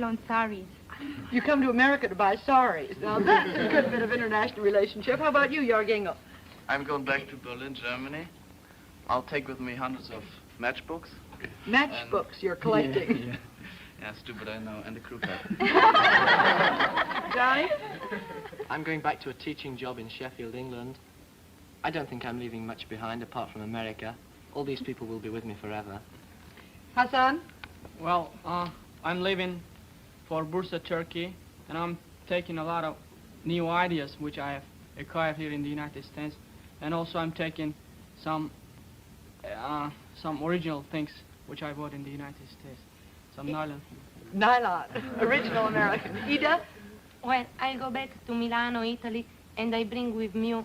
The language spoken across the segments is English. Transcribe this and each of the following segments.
nylon saris. You come to America to buy saris. Now, that's a good bit of international relationship. How about you, Jorgingo? I'm going back to Berlin, Germany. I'll take with me hundreds of matchbooks. Matchbooks you're collecting. Yeah. Yeah, stupid, I know, and a crew cut. Johnny? I'm going back to a teaching job in Sheffield, England. I don't think I'm leaving much behind apart from America. All these people will be with me forever. Hassan? Well, I'm leaving for Bursa, Turkey, and I'm taking a lot of new ideas which I have acquired here in the United States, and also I'm taking some original things which I bought in the United States. Some nylon. Nylon, original American. Ida? Well, I go back to Milano, Italy, and I bring with me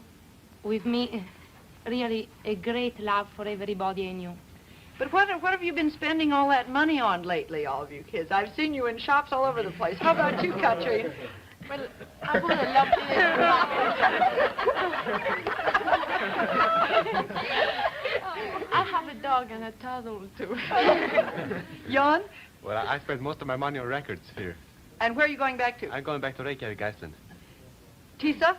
really a great love for everybody I knew. But what have you been spending all that money on lately, all of you kids? I've seen you in shops all over the place. How about you, Katrina? Well, I bought a lovely... I have a dog and a turtle, too. Jan? Well, I spent most of my money on records here. And where are you going back to? I'm going back to Reykjavik, Iceland. Tisa?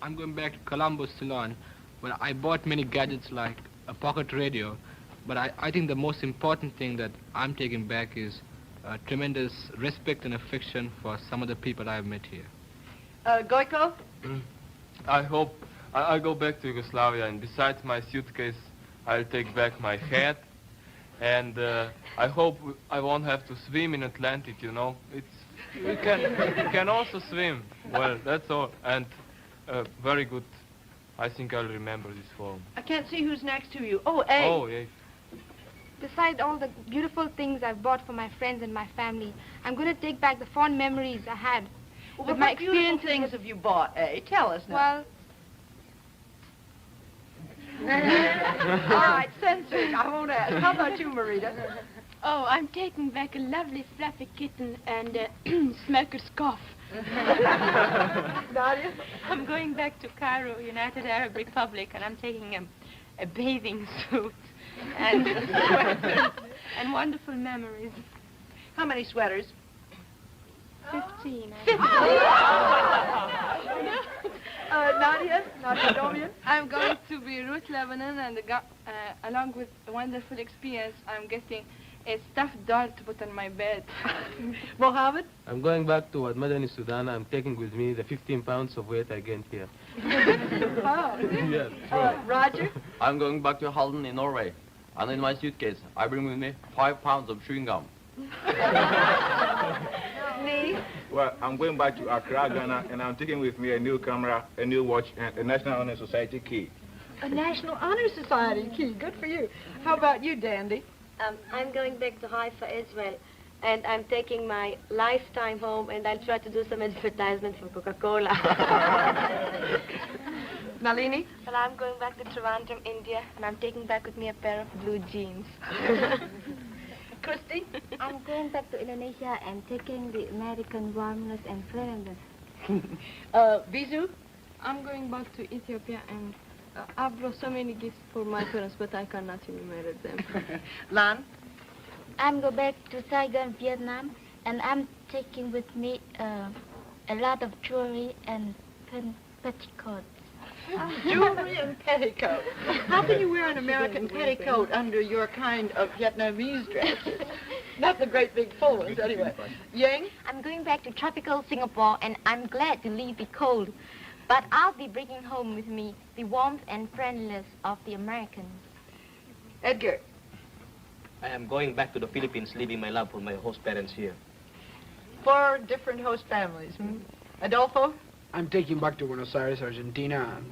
I'm going back to Columbus, Ceylon. Well, I bought many gadgets like a pocket radio, but I think the most important thing that I'm taking back is tremendous respect and affection for some of the people I've met here. Goiko? I hope I'll go back to Yugoslavia, and besides my suitcase, I'll take back my hat, and I hope I won't have to swim in Atlantic, you know. We can also swim. Well, that's all, and very good. I think I'll remember this forum. I can't see who's next to you. Oh, A. Oh, yeah. Besides all the beautiful things I've bought for my friends and my family, I'm going to take back the fond memories I had Well, with my what beautiful experiences. things have you bought, A? Tell us now. Well, all right, censor it. I won't ask. How about you, Marita? oh, I'm taking back a lovely fluffy kitten and a smoker's cough. Nadia? I'm going back to Cairo, United Arab Republic, and I'm taking a bathing suit and sweaters and wonderful memories. How many sweaters? 15. Nadia Domian? I'm going to Beirut, Lebanon, and along with a wonderful experience, I'm getting a stuffed doll to put on my bed. Mohammed? I'm going back to Madani, Sudan. I'm taking with me the 15 pounds of weight I gained here. Wow. Yes. Roger? I'm going back to Halden in Norway. And in my suitcase, I bring with me 5 pounds of chewing gum. Me? Well, I'm going back to Accra, Ghana, and I'm taking with me a new camera, a new watch, and a National Honor Society key. A National Honor Society key. Good for you. How about you, Dandy? I'm going back to Haifa, Israel, and I'm taking my lifetime home, and I'll try to do some advertisement for Coca-Cola. Nalini? Well, I'm going back to Trivandrum, India, and I'm taking back with me a pair of blue jeans. Christy? I'm going back to Indonesia and taking the American warmness and friendliness. Vizu? I'm going back to Ethiopia, and I've brought so many gifts for my parents, but I cannot enumerate them. Lan? I'm going back to Saigon, Vietnam, and I'm taking with me a lot of jewelry and petticoats. Jewelry and petticoat. How can you wear an American petticoat under your kind of Vietnamese dress? Not the great big full ones, anyway. Yang? I'm going back to tropical Singapore, and I'm glad to leave the cold. But I'll be bringing home with me the warmth and friendliness of the Americans. Edgar? I am going back to the Philippines, leaving my love for my host parents here. 4 different host families. Adolfo? I'm taking back to Buenos Aires, Argentina, and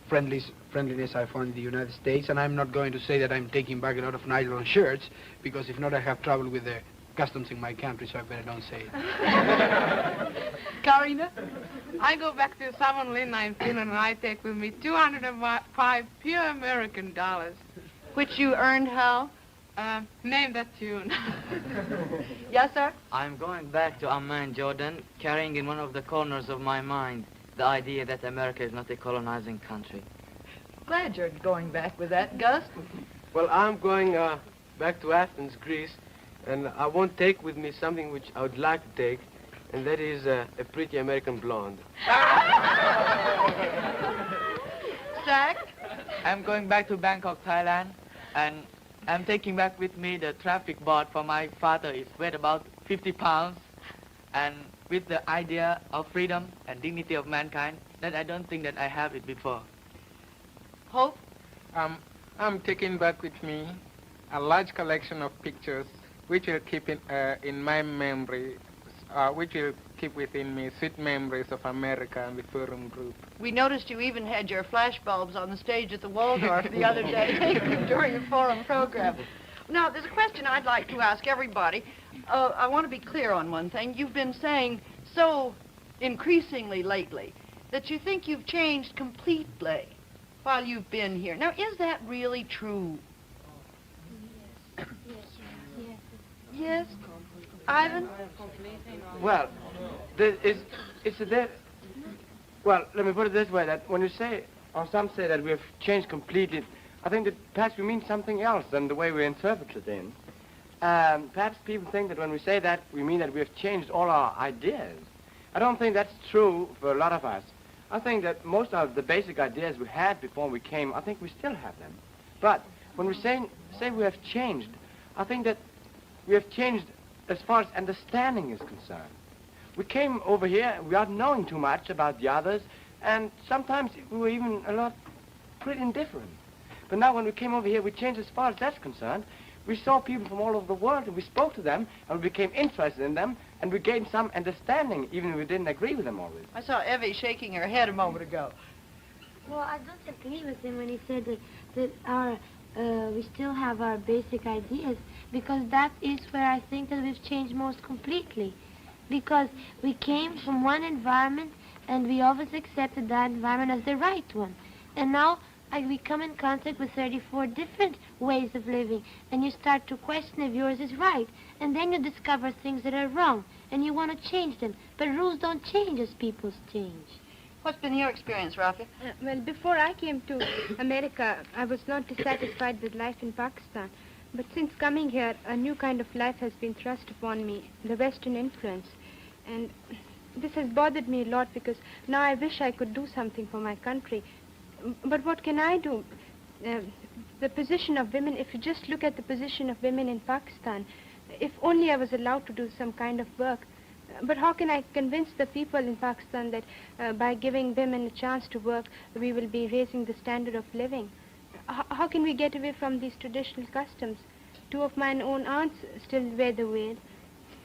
friendliness I found in the United States, and I'm not going to say that I'm taking back a lot of nylon shirts, because if not, I have trouble with the customs in my country, so I better don't say it. Karina? I go back to Savonlinna in Finland, and I take with me 205 pure American dollars. Which you earned how? Name that tune. Yes, sir? I'm going back to Amman, Jordan, carrying in one of the corners of my mind the idea that America is not a colonizing country. Glad you're going back with that. Gus? Well, I'm going back to Athens, Greece, And I won't take with me something which I would like to take, and that is a pretty American blonde. Zach? I'm going back to Bangkok, Thailand, and I'm taking back with me the traffic board for my father. It's weight about 50 pounds, and with the idea of freedom and dignity of mankind that I don't think that I have it before. Hope? I'm taking back with me a large collection of pictures which will keep in my memory, which will keep within me sweet memories of America and the Forum Group. We noticed you even had your flash bulbs on the stage at the Waldorf the other day during the Forum program. Now, there's a question I'd like to ask everybody. I want to be clear on one thing. You've been saying so increasingly lately that you think you've changed completely while you've been here. Now, is that really true? Yes? Ivan? Well, well, let me put it this way, that when you say, or some say that we have changed completely, I think that perhaps we mean something else than the way we interpret it in. Perhaps people think that when we say that, we mean that we have changed all our ideas. I don't think that's true for a lot of us. I think that most of the basic ideas we had before we came, I think we still have them. But when we say we have changed, I think that we have changed as far as understanding is concerned. We came over here without knowing too much about the others, and sometimes we were even a lot pretty indifferent. But now when we came over here, we changed as far as that's concerned. We saw people from all over the world, and we spoke to them, and we became interested in them, and we gained some understanding, even if we didn't agree with them always. I saw Evie shaking her head a moment ago. Well, I don't agree with him when he said that we still have our basic ideas, because that is where I think that we've changed most completely. Because we came from one environment, and we always accepted that environment as the right one. And now we come in contact with 34 different ways of living, and you start to question if yours is right. And then you discover things that are wrong, and you want to change them. But rules don't change as people change. What's been your experience, Rafi? Well, before I came to America, I was not dissatisfied with life in Pakistan. But since coming here, a new kind of life has been thrust upon me, the Western influence. And this has bothered me a lot, because now I wish I could do something for my country. But what can I do? The position of women, if you just look at the position of women in Pakistan, if only I was allowed to do some kind of work. But how can I convince the people in Pakistan that by giving women a chance to work, we will be raising the standard of living? How can we get away from these traditional customs? Two of my own aunts still wear the veil.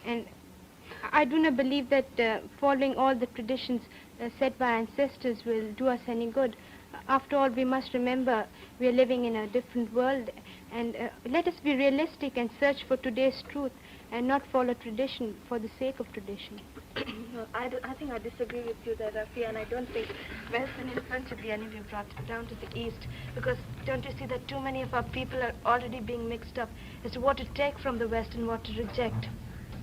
And I do not believe that following all the traditions set by ancestors will do us any good. After all, we must remember we are living in a different world, and let us be realistic and search for today's truth and not follow tradition for the sake of tradition. Well, I think I disagree with you there, Rafi, and I don't think Western influence should be anywhere brought down to the East, because don't you see that too many of our people are already being mixed up as to what to take from the West and what to reject.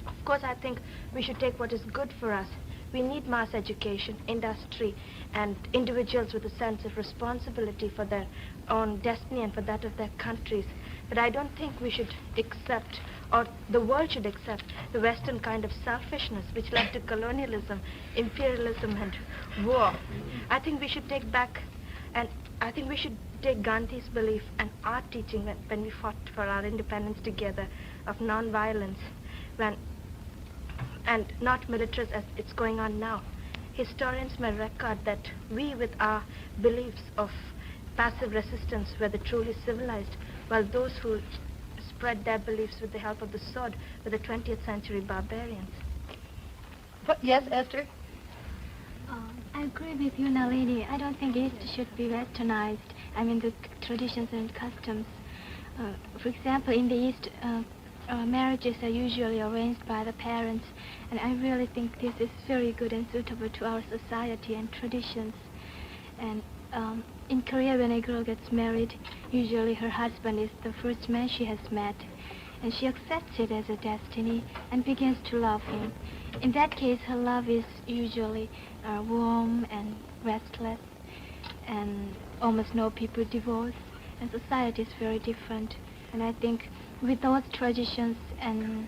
Of course, I think we should take what is good for us. We need mass education, industry, and individuals with a sense of responsibility for their own destiny and for that of their countries. But I don't think we should accept, or the world should accept, the Western kind of selfishness which led to colonialism, imperialism, and war. I think we should take back, and I think we should take Gandhi's belief and our teaching when we fought for our independence together of non-violence, and not militarism as it's going on now. Historians may record that we, with our beliefs of passive resistance, were the truly civilized, while those who spread their beliefs with the help of the sword were the 20th century barbarians. Yes, Esther? I agree with you, Nalini. I don't think East should be westernized. I mean, the traditions and customs. For example, in the East, marriages are usually arranged by the parents, and I really think this is very good and suitable to our society and traditions. And in Korea, when a girl gets married, usually her husband is the first man she has met, and she accepts it as a destiny and begins to love him. In that case, her love is usually warm and restless, and almost no people divorce, and society is very different. And I think with those traditions and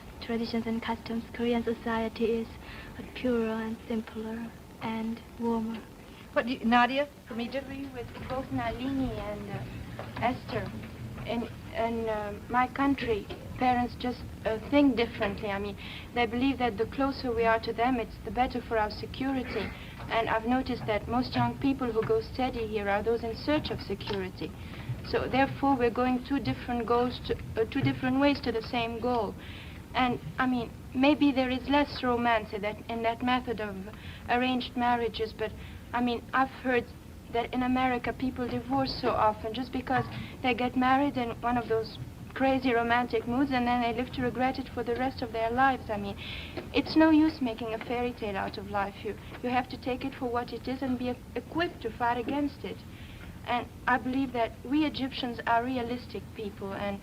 customs, Korean society is purer and simpler and warmer. Nadia, from Egypt? I agree with both Nalini and Esther. In my country, parents just think differently. I mean, they believe that the closer we are to them, it's the better for our security. And I've noticed that most young people who go study here are those in search of security. So therefore, we're going two different ways to the same goal. And I mean, maybe there is less romance in that method of arranged marriages, but I mean, I've heard that in America people divorce so often just because they get married in one of those crazy romantic moods and then they live to regret it for the rest of their lives. I mean, it's no use making a fairy tale out of life. You have to take it for what it is and be equipped to fight against it. And I believe that we Egyptians are realistic people, and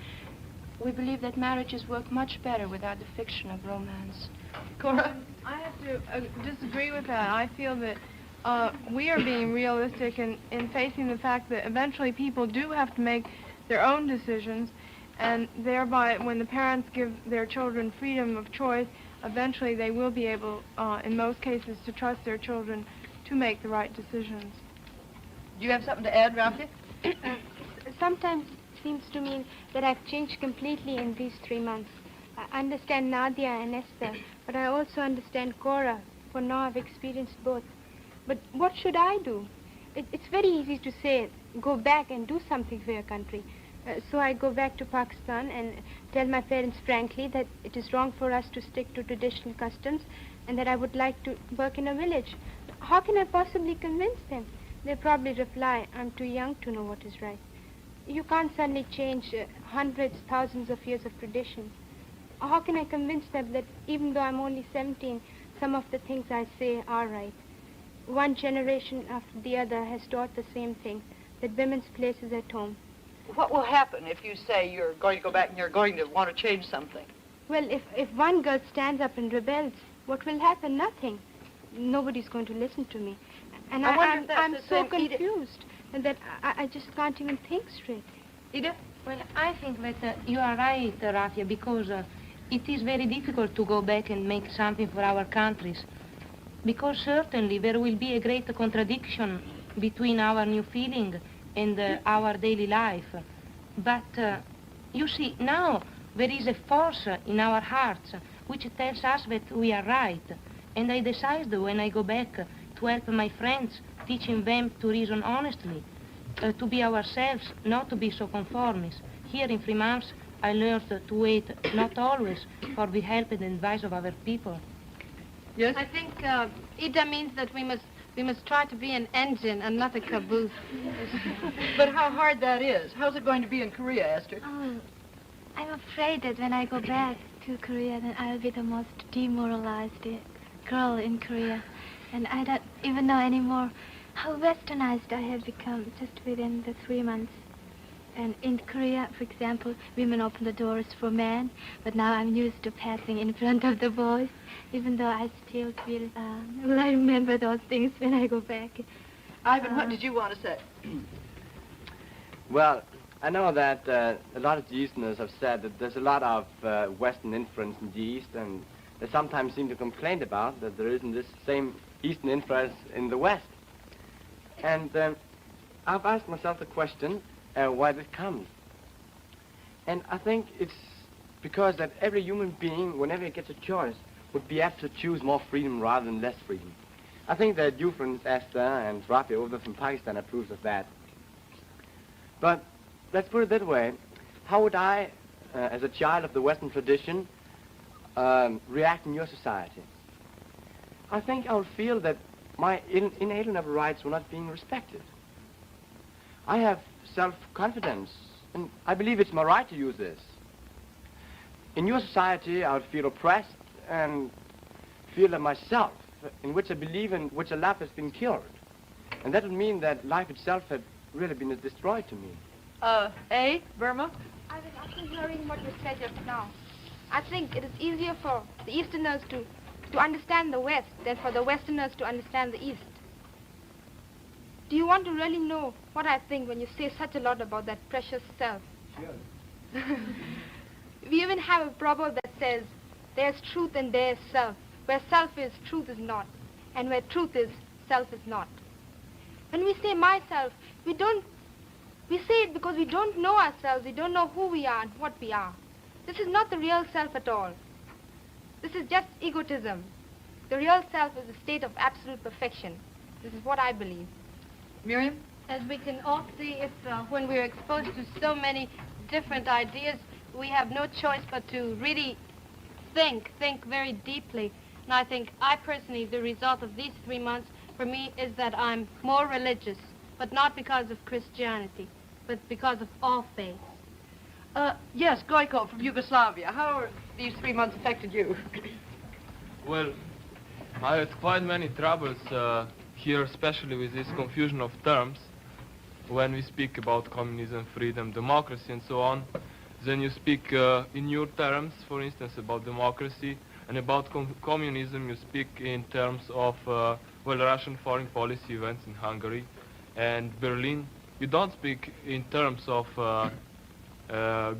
we believe that marriages work much better without the fiction of romance. Cora? I have to disagree with that. I feel that we are being realistic in facing the fact that eventually people do have to make their own decisions, and thereby when the parents give their children freedom of choice, eventually they will be able, in most cases, to trust their children to make the right decisions. Do you have something to add, Rafi? Sometimes it seems to me that I've changed completely in these 3 months. I understand Nadia and Esther, but I also understand Cora, for now I've experienced both. But what should I do? It's very easy to say, go back and do something for your country. So I go back to Pakistan and tell my parents frankly that it is wrong for us to stick to traditional customs and that I would like to work in a village. How can I possibly convince them? They probably reply, I'm too young to know what is right. You can't suddenly change hundreds, thousands of years of tradition. How can I convince them that even though I'm only 17, some of the things I say are right? One generation after the other has taught the same thing, that women's place is at home. What will happen if you say you're going to go back and you're going to want to change something? Well, if one girl stands up and rebels, what will happen? Nothing. Nobody's going to listen to me. And I'm so confused that I just can't even think straight. Edith? Well, I think that you are right, Rafia, because it is very difficult to go back and make something for our countries. Because certainly there will be a great contradiction between our new feeling and our daily life. But you see, now there is a force in our hearts which tells us that we are right. And I decide when I go back to help my friends, teaching them to reason honestly, to be ourselves, not to be so conformist. Here in 3 months, I learned to wait not always for the help and advice of other people. Yes? I think Ida means that we must try to be an engine and not a caboose. But how hard that is. How's it going to be in Korea, Esther? Oh, I'm afraid that when I go back to Korea, then I'll be the most demoralized girl in Korea. And I don't even know anymore how westernized I have become just within the 3 months. And in Korea, for example, women open the doors for men, but now I'm used to passing in front of the boys, even though I still feel, will I remember those things when I go back? Ivan, what did you want to say? Well, I know that a lot of the Easterners have said that there's a lot of Western influence in the East, and they sometimes seem to complain about that there isn't this same Eastern influence in the West. And I've asked myself the question, why this comes. And I think it's because that every human being, whenever he gets a choice, would be apt to choose more freedom rather than less freedom. I think that you, friends, Esther and Rafi over from Pakistan, are proofs of that. But let's put it that way. How would I, as a child of the Western tradition, react in your society? I think I would feel that my inalienable rights were not being respected. I have self-confidence, and I believe it's my right to use this. In your society, I would feel oppressed and feel that myself, in which I believe in, which I love, has been killed. And that would mean that life itself had really been destroyed to me. Burma? I was actually hearing what you said just now. I think it is easier for the Easterners to understand the West than for the Westerners to understand the East. Do you want to really know what I think when you say such a lot about that precious self? Sure. We even have a proverb that says, there's truth and there's self. Where self is, truth is not. And where truth is, self is not. When we say myself, we say it because we don't know ourselves. We don't know who we are and what we are. This is not the real self at all. This is just egotism. The real self is a state of absolute perfection. This is what I believe. Miriam? As we can all see, if when we're exposed to so many different ideas, we have no choice but to really think very deeply. And I think I personally, the result of these 3 months for me is that I'm more religious, but not because of Christianity, but because of all faiths. Yes, Goiko from Yugoslavia. How have these 3 months affected you? Well, I had quite many troubles here, especially with this confusion of terms. When we speak about communism, freedom, democracy, and so on, then you speak in your terms, for instance, about democracy, and about communism you speak in terms of, well, Russian foreign policy events in Hungary and Berlin. You don't speak in terms of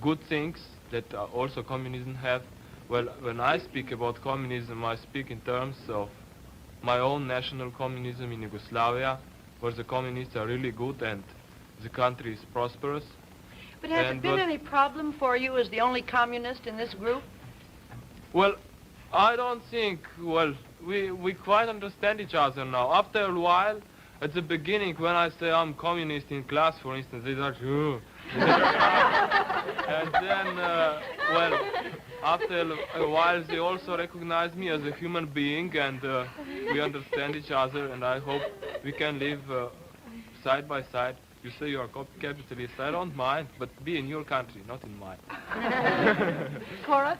good things that also communism have. Well, when I speak about communism, I speak in terms of my own national communism in Yugoslavia, where the communists are really good and the country is prosperous. But has it been any problem for you as the only communist in this group? Well, I don't think, well, we quite understand each other now. After a while, at the beginning, when I say I'm communist in class, for instance, they start, oh. And then, well, after a while, they also recognize me as a human being, and we understand each other, and I hope we can live side by side. You say you are capitalist. I don't mind, but be in your country, not in mine. Cora?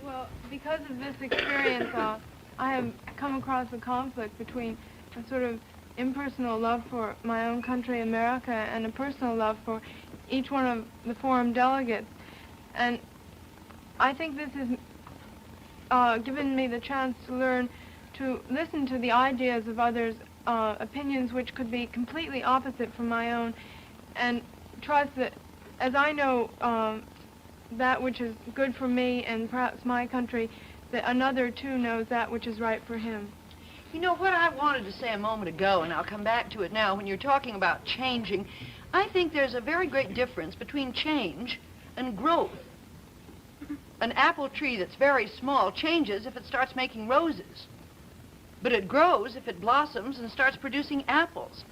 Well, because of this experience, I have come across a conflict between a sort of impersonal love for my own country, America, and a personal love for each one of the forum delegates. And I think this has given me the chance to learn to listen to the ideas of others, opinions which could be completely opposite from my own, and trust that as I know that which is good for me and perhaps my country, that another too knows that which is right for him. You know, what I wanted to say a moment ago, and I'll come back to it now, when you're talking about changing, I think there's a very great difference between change and growth. An apple tree that's very small changes if it starts making roses. But it grows if it blossoms and starts producing apples.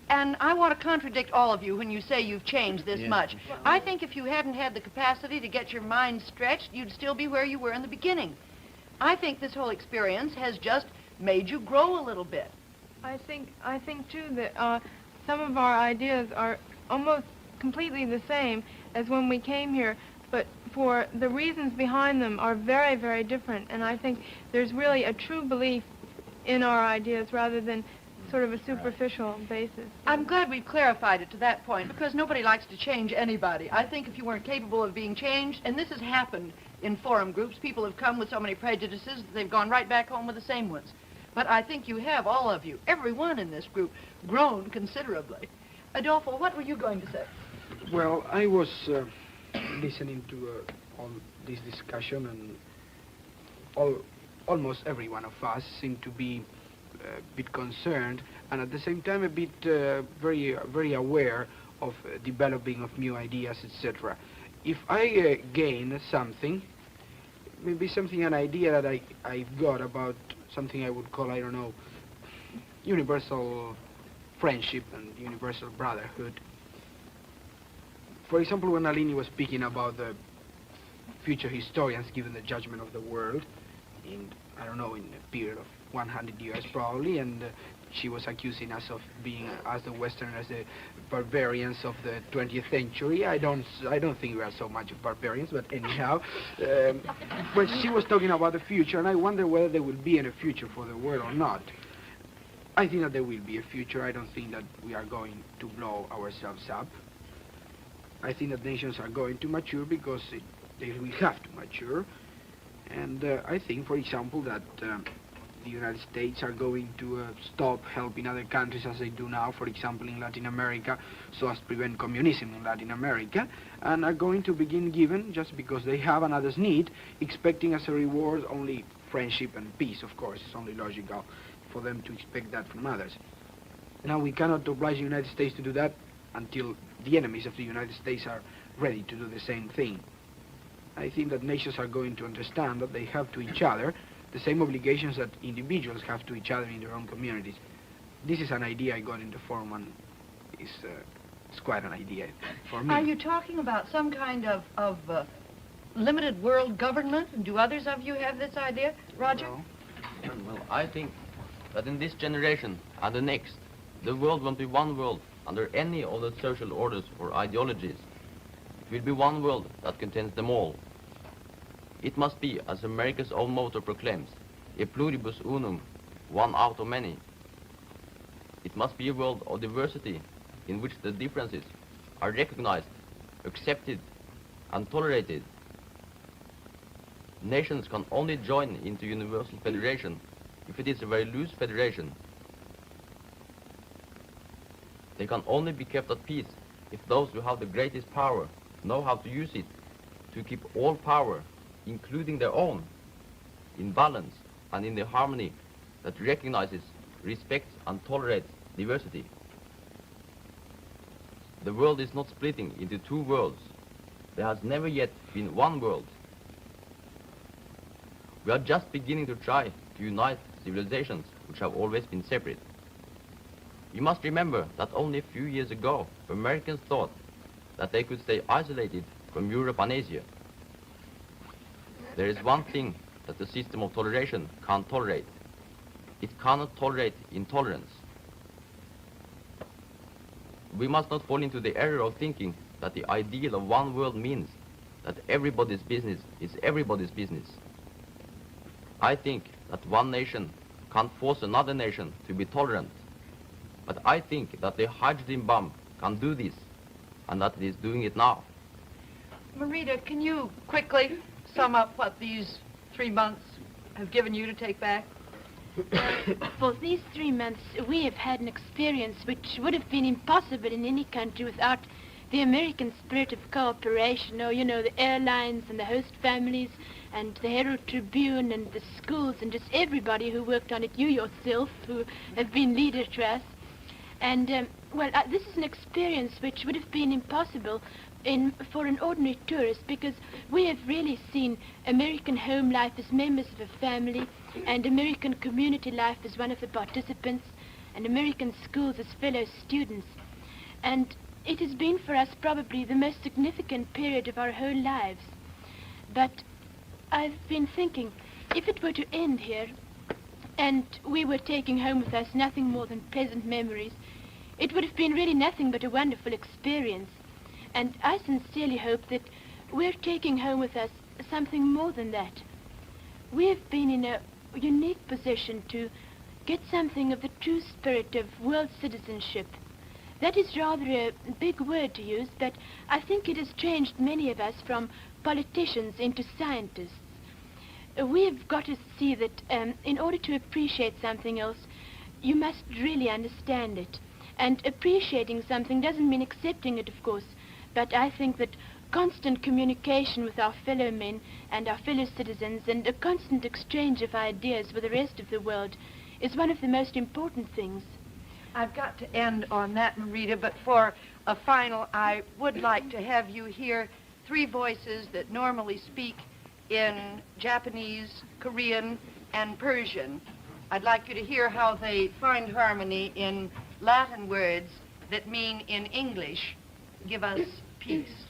And I want to contradict all of you when you say you've changed this much. I think if you hadn't had the capacity to get your mind stretched, you'd still be where you were in the beginning. I think this whole experience has just made you grow a little bit. I think too that some of our ideas are almost completely the same as when we came here, but for the reasons behind them are very, very different. And I think there's really a true belief in our ideas rather than sort of a superficial basis. I'm glad we've clarified it to that point, because nobody likes to change anybody. I think if you weren't capable of being changed, and this has happened in forum groups, people have come with so many prejudices that they've gone right back home with the same ones. But I think you have, all of you, everyone in this group, grown considerably. Adolfo, what were you going to say? Well, I was listening to all this discussion, and almost every one of us seemed to be a bit concerned, and at the same time a bit very aware of developing of new ideas, etc. If I gain something, maybe an idea that I've got about something I would call, I don't know, universal friendship and universal brotherhood. For example, when Alini was speaking about the future historians given the judgment of the world in, I don't know, in a period of 100 years probably, and she was accusing us of being, as the Westerners, the barbarians of the 20th century. I don't think we are so much of barbarians, but anyhow. But she was talking about the future, and I wonder whether there will be any future for the world or not. I think that there will be a future. I don't think that we are going to blow ourselves up. I think that nations are going to mature because they will have to mature. And I think, for example, that the United States are going to stop helping other countries as they do now, for example in Latin America, so as to prevent communism in Latin America, and are going to begin giving just because they have and others need, expecting as a reward only friendship and peace, of course. It's only logical for them to expect that from others. Now, we cannot oblige the United States to do that until the enemies of the United States are ready to do the same thing. I think that nations are going to understand that they have to each other the same obligations that individuals have to each other in their own communities. This is an idea I got in the forum, and it's quite an idea for me. Are you talking about some kind of limited world government? And do others of you have this idea? Roger? No. Well, I think that in this generation and the next, the world won't be one world under any of the social orders or ideologies. It will be one world that contains them all. It must be, as America's own motto proclaims, a pluribus unum, one out of many. It must be a world of diversity in which the differences are recognized, accepted, and tolerated. Nations can only join into universal federation if it is a very loose federation. They can only be kept at peace if those who have the greatest power know how to use it to keep all power, including their own, in balance and in the harmony that recognizes, respects, and tolerates diversity. The world is not splitting into two worlds. There has never yet been one world. We are just beginning to try to unite civilizations which have always been separate. You must remember that only a few years ago, Americans thought that they could stay isolated from Europe and Asia. There is one thing that the system of toleration can't tolerate. It cannot tolerate intolerance. We must not fall into the error of thinking that the ideal of one world means that everybody's business is everybody's business. I think that one nation can't force another nation to be tolerant. But I think that the hydrogen bomb can do this, and that it is doing it now. Marita, can you quickly sum up what these 3 months have given you to take back? For these 3 months, we have had an experience which would have been impossible in any country without the American spirit of cooperation, or, you know, the airlines and the host families and the Herald Tribune and the schools and just everybody who worked on it, you yourself, who have been leader to us. And, this is an experience which would have been impossible for an ordinary tourist, because we have really seen American home life as members of a family, and American community life as one of the participants, and American schools as fellow students. And it has been for us probably the most significant period of our whole lives. But I've been thinking, if it were to end here, and we were taking home with us nothing more than pleasant memories, it would have been really nothing but a wonderful experience. And I sincerely hope that we're taking home with us something more than that. We have been in a unique position to get something of the true spirit of world citizenship. That is rather a big word to use, but I think it has changed many of us from politicians into scientists. We have got to see that in order to appreciate something else, you must really understand it. And appreciating something doesn't mean accepting it, of course, but I think that constant communication with our fellow men and our fellow citizens, and a constant exchange of ideas with the rest of the world, is one of the most important things. I've got to end on that, Marita, but for a final, I would like to have you hear 3 voices that normally speak in Japanese, Korean, and Persian. I'd like you to hear how they find harmony in Latin words that mean in English, give us peace.